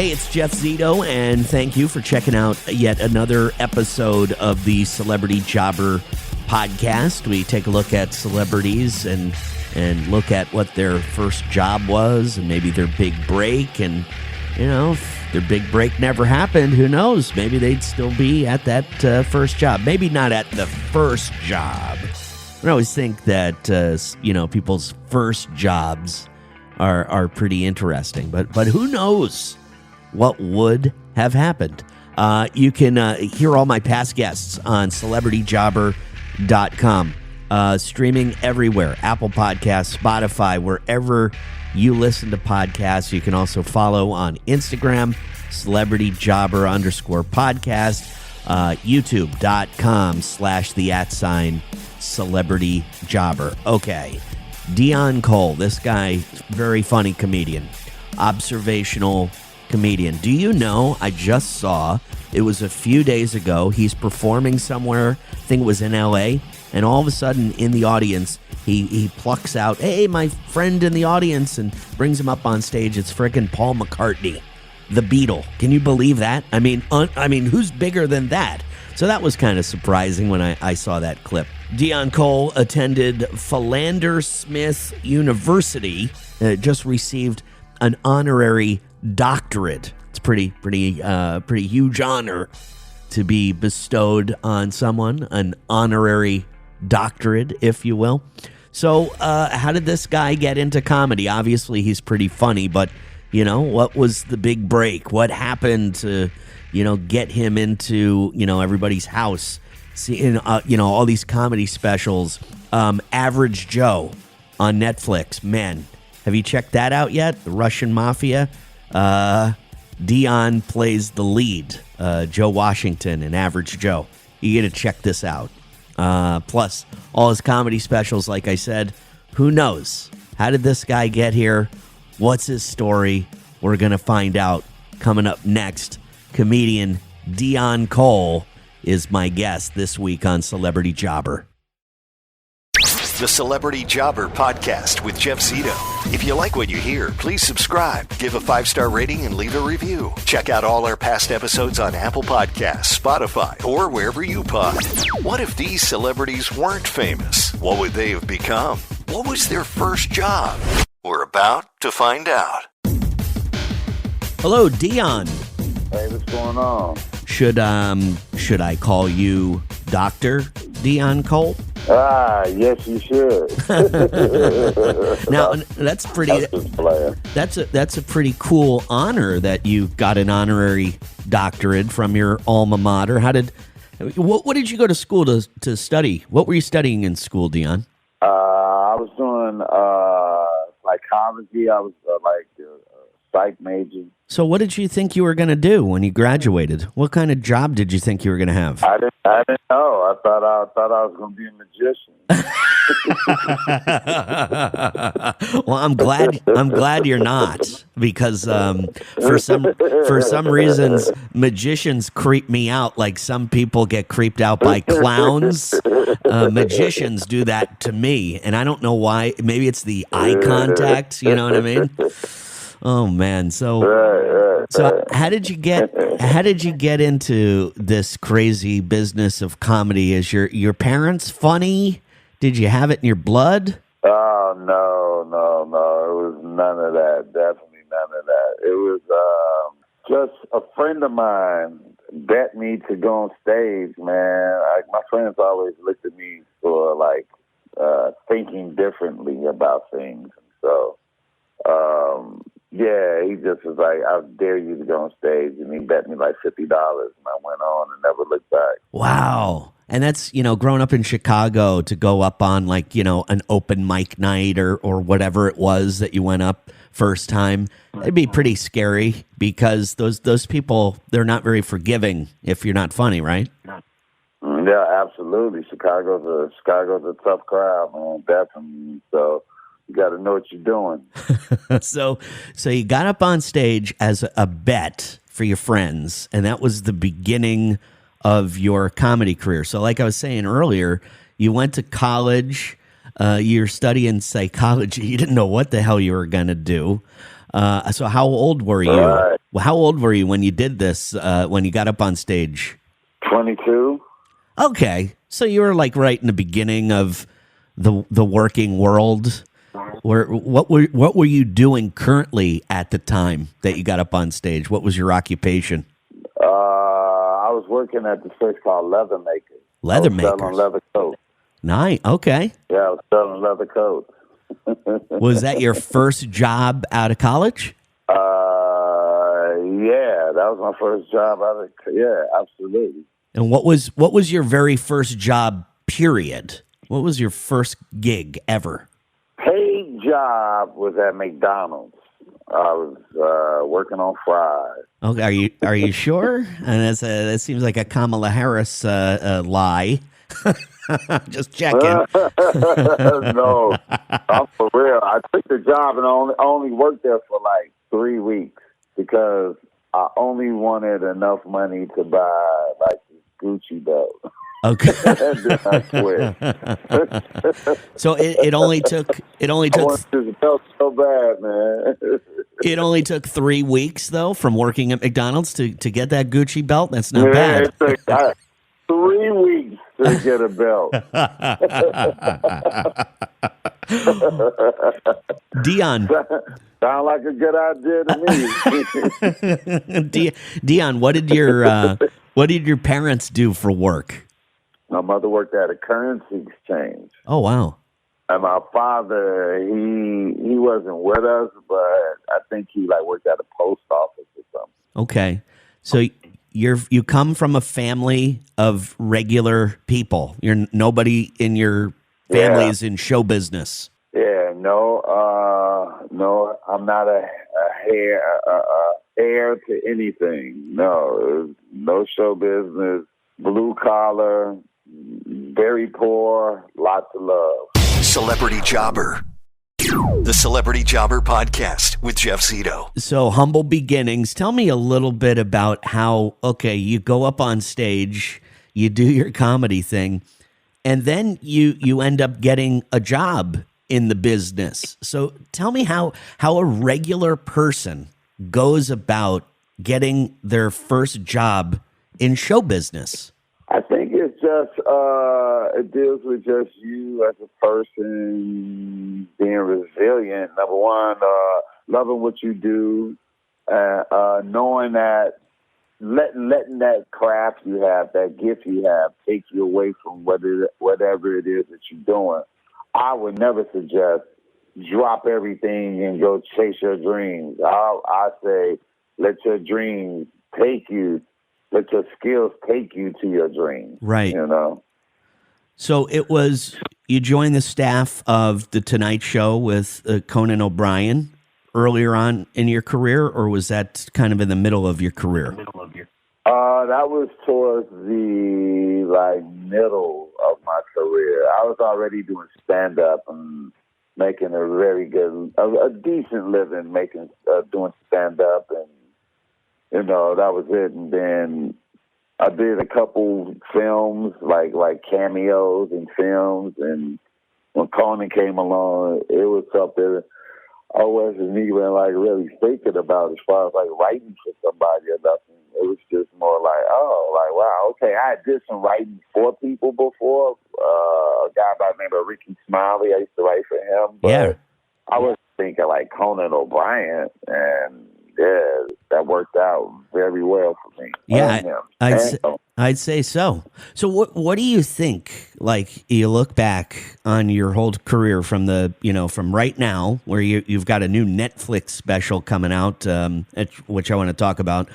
Hey, it's Jeff Zito, and thank you for checking out yet another episode of the Celebrity Jobber podcast. We take a look at celebrities and look at what their first job was and maybe their big break. And, you know, if their big break never happened, who knows? Maybe they'd still be at that first job. Maybe not at the first job. I always think that, people's first jobs are pretty interesting. But who knows what would have happened? You can hear all my past guests on celebrityjobber.com. Streaming everywhere, Apple Podcasts, Spotify, wherever you listen to podcasts. You can also follow on Instagram, celebrityjobber_podcast, youtube.com/celebrityjobber. Okay, Deon Cole, this guy, very funny comedian, observational comedian. Do you know, I just saw, it was a few days ago, he's performing somewhere, I think it was in LA, and all of a sudden in the audience, he plucks out, hey, my friend in the audience, and brings him up on stage. It's frickin' Paul McCartney, the Beatle. Can you believe that? I mean, who's bigger than that? So that was kind of surprising when I saw that clip. Deon Cole attended Philander Smith University, just received an honorary doctorate. It's pretty huge honor to be bestowed on someone, an honorary doctorate, if you will. So, how did this guy get into comedy? Obviously, he's pretty funny, but, you know, what was the big break? What happened to, get him into, everybody's house? Seeing, all these comedy specials. Average Joe on Netflix. Man, have you checked that out yet? The Russian Mafia. Deon plays the lead, Joe Washington and Average Joe. You got to check this out. Plus, all his comedy specials, like I said, who knows? How did this guy get here? What's his story? We're going to find out coming up next. Comedian Deon Cole is my guest this week on Celebrity Jobber. The Celebrity Jobber Podcast with Jeff Zito. If you like what you hear, please subscribe, give a 5-star rating, and leave a review. Check out all our past episodes on Apple Podcasts, Spotify, or wherever you pod. What if these celebrities weren't famous? What would they have become? What was their first job? We're about to find out. Hello, Deon. Hey, what's going on? Should I call you Dr. Deon Cole? Yes, you should. Now, that's a pretty cool honor that you got an honorary doctorate from your alma mater. What did you go to school to study? What were you studying in school, Deon? I was doing psychology. I was a psych major. So what did you think you were going to do when you graduated? What kind of job did you think you were going to have? I didn't know. I thought I was going to be a magician. Well, I'm glad you're not, because for some reasons magicians creep me out. Like some people get creeped out by clowns. Magicians do that to me, and I don't know why. Maybe it's the eye contact. You know what I mean? Oh man, so how did you get into this crazy business of comedy? Is your parents funny? Did you have it in your blood? Oh no, it was none of that. Definitely none of that. It was just a friend of mine bet me to go on stage, man. My friends always looked at me for thinking differently about things, so. Yeah, he just was like, I dare you to go on stage, and he bet me like $50, and I went on and never looked back. Wow. And that's, growing up in Chicago, to go up on an open mic night or whatever it was that you went up first time, it'd be pretty scary because those people, they're not very forgiving if you're not funny, right? Yeah, absolutely. Chicago's a tough crowd, man, definitely. So you got to know what you're doing. So you got up on stage as a bet for your friends, and that was the beginning of your comedy career. So like I was saying earlier, you went to college, you're studying psychology. You didn't know what the hell you were going to do. So how old were you? Right. Well, how old were you when you did this? When you got up on stage? 22. Okay, so you were like right in the beginning of the working world. What were you doing currently at the time that you got up on stage? What was your occupation? I was working at this place called Leather Makers. Leather I was makers. selling leather coats. Nice. Okay. Yeah, I was selling leather coats. Was that your first job out of college? Yeah, that was my first job. Yeah, absolutely. And what was your very first job? Period. What was your first gig ever? Paid job was at McDonald's. I was working on fries. Okay, are you sure? And that seems like a Kamala Harris lie. Just checking. No, I'm for real. I took the job and only worked there for like 3 weeks because I only wanted enough money to buy like this Gucci belt. Okay. And then I quit. So it only took I wanted this belt so bad, man. it only took 3 weeks though from working at McDonald's to get that Gucci belt. That's not bad. It took 3 weeks to get a belt. Deon. Sound like a good idea to me. Deon, what did your parents do for work? My mother worked at a currency exchange. Oh wow. And my father, he wasn't with us, but I think he like worked at a post office or something. Okay. So you come from a family of regular people. You're nobody in your family is in show business. Yeah, no, I'm not a heir to anything. No show business, blue collar, very poor, lots of love. Celebrity Jobber. The Celebrity Jobber Podcast with Jeff Zito. So humble beginnings. Tell me a little bit about how, okay, you go up on stage, you do your comedy thing, and then you end up getting a job in the business. So tell me how a regular person goes about getting their first job in show business. I think it's just it deals with just you as a person being resilient. Number one, loving what you do, knowing that letting that craft you have, that gift you have, take you away from whatever it is that you're doing. I would never suggest drop everything and go chase your dreams. I say let your dreams take you. Let your skills take you to your dreams. Right. You know? So you joined the staff of The Tonight Show with Conan O'Brien earlier on in your career, or was that kind of in the middle of your career? That was towards the middle of my career. I was already doing stand-up and making a very good, a decent living doing stand-up, and that was it. And then I did a couple films, like cameos in films. And when Conan came along, it was something I wasn't even really thinking about as far as writing for somebody or nothing. It was just more wow, okay. I did some writing for people before. A guy by the name of Ricky Smiley, I used to write for him. But Yeah. I was thinking Conan O'Brien, and yeah, that worked out very well for me. Yeah, I'd say so. So what do you think? You look back on your whole career from from right now, where you've got a new Netflix special coming out, which I want to talk about.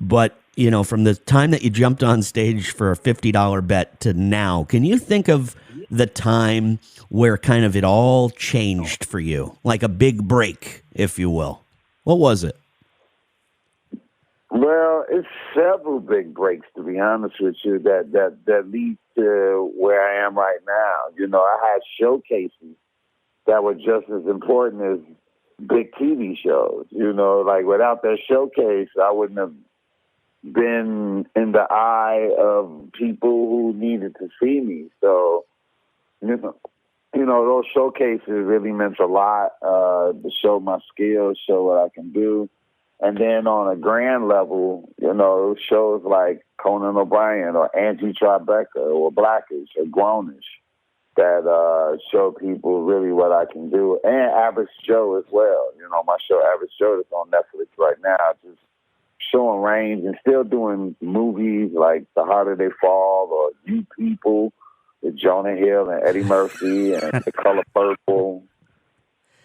But from the time that you jumped on stage for a $50 bet to now, can you think of the time where kind of it all changed for you, like a big break, if you will? What was it? Well, it's several big breaks, to be honest with you, that lead to where I am right now. I had showcases that were just as important as big TV shows. Without that showcase, I wouldn't have been in the eye of people who needed to see me. So, those showcases really meant a lot to show my skills, show what I can do. And then on a grand level, shows like Conan O'Brien or Angie Tribeca or Blackish or Grownish that show people really what I can do. And Average Joe as well. My show Average Joe is on Netflix right now, just showing range and still doing movies like The Harder They Fall or You People with Jonah Hill and Eddie Murphy and The Color Purple.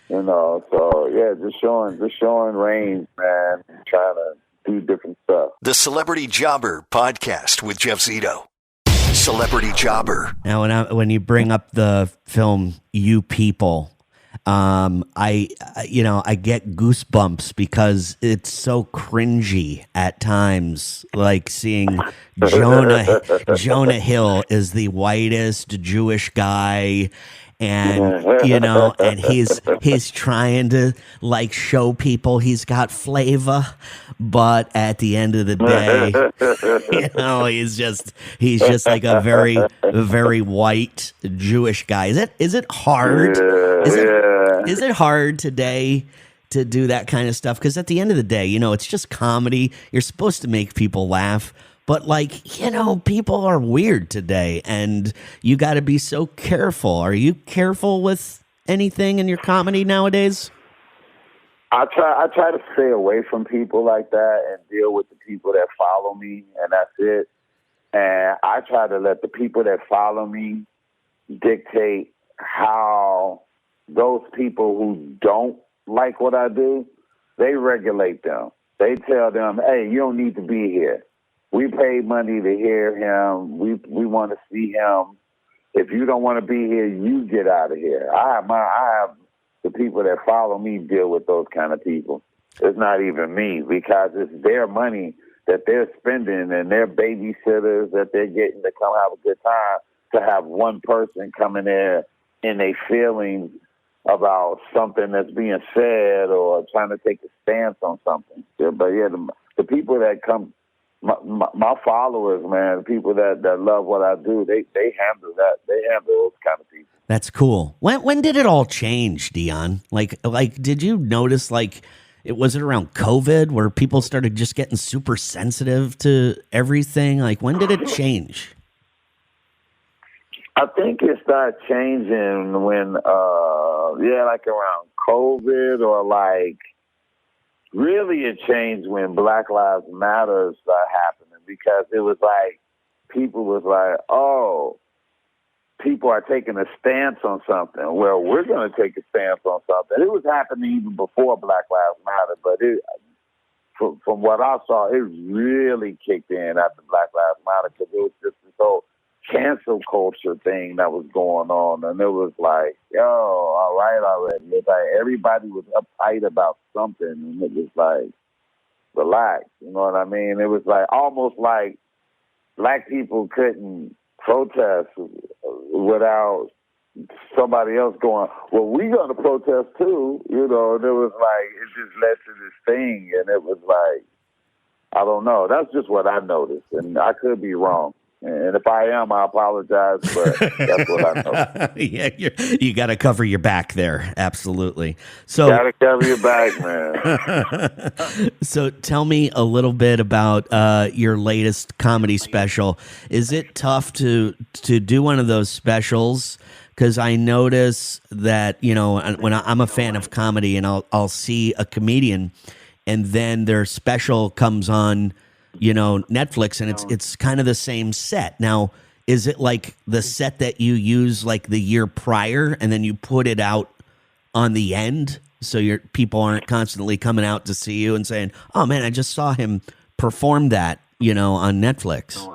So yeah, just showing range, man, trying to do different stuff. The Celebrity Jobber Podcast with Jeff Zito. Celebrity Jobber. Now, when you bring up the film You People, I get goosebumps because it's so cringy at times, like seeing Jonah Hill is the whitest Jewish guy. And and he's trying to like show people he's got flavor, but at the end of the day, he's just like a very, very white Jewish guy. Is it hard? Is it hard today to do that kind of stuff? Because at the end of the day, it's just comedy. You're supposed to make people laugh. But people are weird today, and you got to be so careful. Are you careful with anything in your comedy nowadays? I try to stay away from people like that and deal with the people that follow me, and that's it. And I try to let the people that follow me dictate how those people who don't like what I do, they regulate them. They tell them, hey, you don't need to be here. We paid money to hear him. We want to see him. If you don't want to be here, you get out of here. I have the people that follow me deal with those kind of people. It's not even me, because it's their money that they're spending and their babysitters that they're getting to come have a good time, to have one person come in there and they feeling about something that's being said or trying to take a stance on something. Yeah, but yeah, the people that come, my followers, man, the people that love what I do, they handle that. They handle those kind of people. That's cool. When did it all change, Deon? Like, did you notice, was it around COVID where people started just getting super sensitive to everything? Like, when did it change? I think it started changing when, around COVID, or really it changed when Black Lives Matter started happening, because it was like people was like, oh, people are taking a stance on something. Well, we're going to take a stance on something. It was happening even before Black Lives Matter, but from what I saw, it really kicked in after Black Lives Matter, because it was just this whole cancel culture thing that was going on, and it was like, yo, all right already. It's like everybody was uptight about something, and it was like, relax, you know what I mean? It was like almost like black people couldn't protest without somebody else going, well, we're going to protest too, and it was like, it just led to this thing, and it was like, I don't know. That's just what I noticed, and I could be wrong. And if I am, I apologize, but that's what I know. Yeah, you got to cover your back there. Absolutely. So got to cover your back, man. So tell me a little bit about your latest comedy special. Is it tough to do one of those specials? Because I notice that, when I'm a fan of comedy, and I'll see a comedian, and then their special comes on Netflix, and it's kind of the same set. Now, is it like the set that you use like the year prior, and then you put it out on the end, so your people aren't constantly coming out to see you and saying, oh man, I just saw him perform that, on Netflix?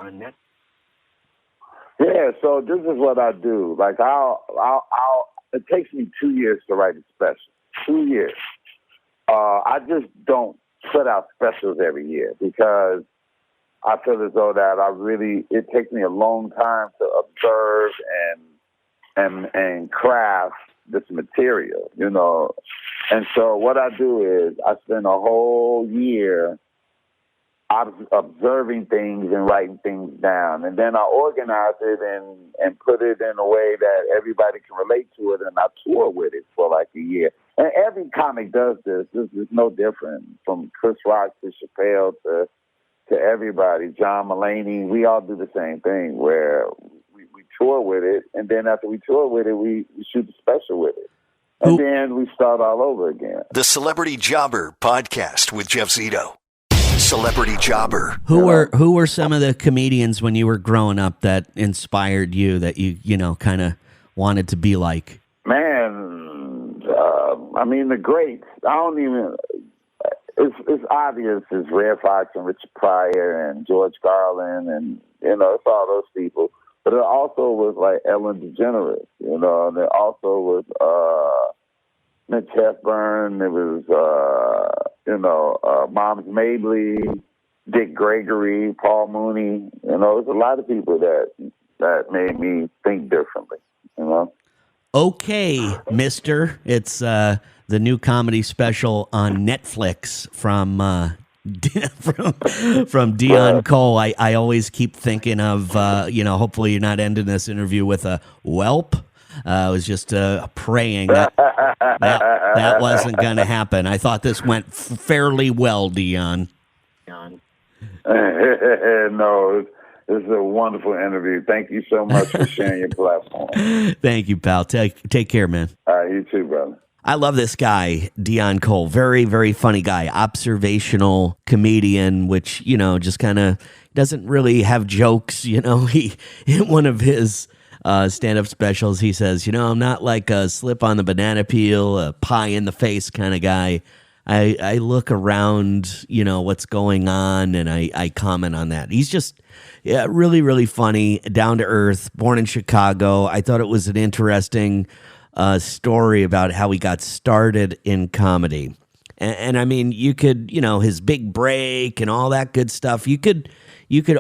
Yeah, so this is what I do. Like it takes me 2 years to write a special. 2 years. I just don't put out specials every year, because I feel as though that it takes me a long time to observe and craft this material, And so what I do is I spend a whole year, observing things and writing things down. And then I organize it and put it in a way that everybody can relate to it, and I tour with it for like a year. And every comic does this. This is no different, from Chris Rock to Chappelle to everybody, John Mulaney. We all do the same thing, where we tour with it, and then after we tour with it, we shoot the special with it. And then we start all over again. The Celebrity Jobber Podcast with Jeff Zito. Celebrity Jobber. Who were some of the comedians when you were growing up that inspired you, that you know, kind of wanted to be like? Man, I mean, the greats. I don't even... It's obvious. It's Red Fox and Richard Pryor and George Carlin, and, you know, it's all those people. But it also was like Ellen DeGeneres, you know, and it also was Mitch Hepburn. It was, Moms Mabley, Dick Gregory, Paul Mooney. You know, there's a lot of people that made me think differently, you know. Okay, mister. It's the new comedy special on Netflix from Deon Cole. I always keep thinking of, hopefully you're not ending this interview with a whelp. I was just praying that wasn't going to happen. I thought this went fairly well, Deon. No, this is a wonderful interview. Thank you so much for sharing your platform. Thank you, pal. Take care, man. All right, you too, brother. I love this guy, Deon Cole. Very, very funny guy. Observational comedian, which, you know, just kind of doesn't really have jokes. You know, he in one of his stand-up specials, he says, you know, I'm not like a slip on the banana peel, a pie in the face kind of guy. I look around, you know, what's going on, and I comment on that. He's just really, really funny, down to earth, born in Chicago. I thought it was an interesting story about how he got started in comedy. And I mean, you could, you know, his big break and all that good stuff. You could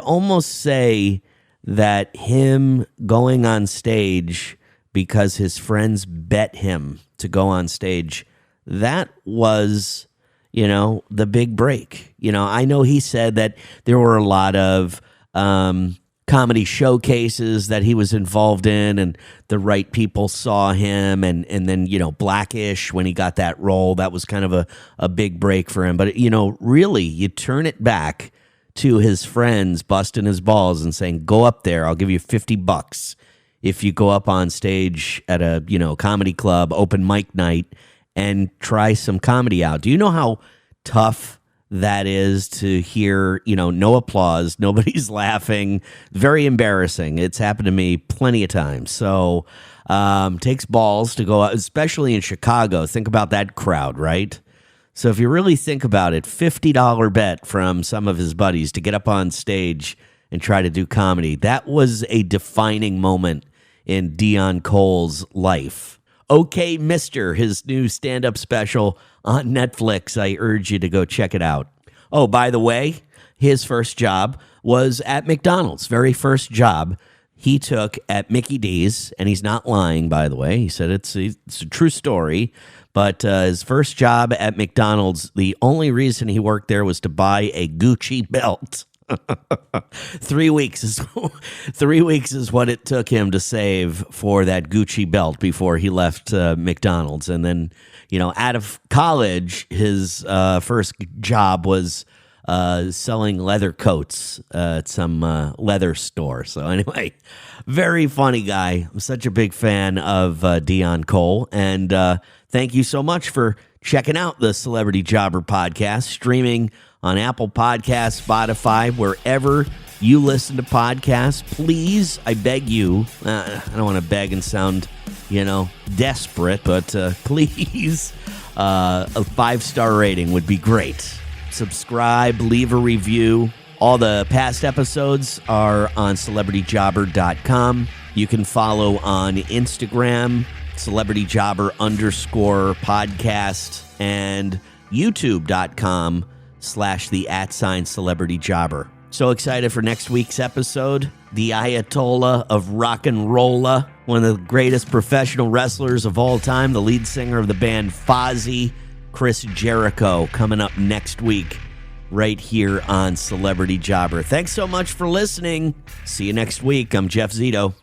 almost say that him going on stage because his friends bet him to go on stage, that was, you know, the big break. You know, I know he said that there were a lot of comedy showcases that he was involved in, and the right people saw him, and then, you know, Blackish, when he got that role, that was kind of a big break for him. But, you know, really, you turn it back to his friends busting his balls and saying, go up there, I'll give you $50 if you go up on stage at a, you know, comedy club, open mic night, and try some comedy out. Do you know how tough that is to hear, you know, no applause, nobody's laughing, very embarrassing. It's happened to me plenty of times. So takes balls to go out, especially in Chicago. Think about that crowd, right? So if you really think about it, $50 bet from some of his buddies to get up on stage and try to do comedy. That was a defining moment in Deon Cole's life. Okay, Mister, his new stand-up special on Netflix. I urge you to go check it out. Oh, by the way, his first job was at McDonald's. Very first job he took at Mickey D's, and he's not lying, by the way. He said it's a true story. But his first job at McDonald's, the only reason he worked there was to buy a Gucci belt. 3 weeks is 3 weeks is what it took him to save for that Gucci belt before he left McDonald's. And then, you know, out of college, his first job was selling leather coats at some leather store. So anyway, very funny guy. I'm such a big fan of Deon Cole. And thank you so much for checking out the Celebrity Jobber podcast, streaming on Apple Podcasts, Spotify, wherever you listen to podcasts. Please, I beg you, I don't want to beg and sound, you know, desperate, but please, a 5-star rating would be great. Subscribe, leave a review. All the past episodes are on celebrityjobber.com. You can follow on Instagram, celebrityjobber_podcast, and youtube.com/the@celebrityjobber. So excited for next week's episode. The Ayatollah of rock and rolla, one of the greatest professional wrestlers of all time, the lead singer of the band Fozzy, Chris Jericho, coming up next week. right here on Celebrity Jobber. Thanks so much for listening. See you next week. I'm Jeff Zito.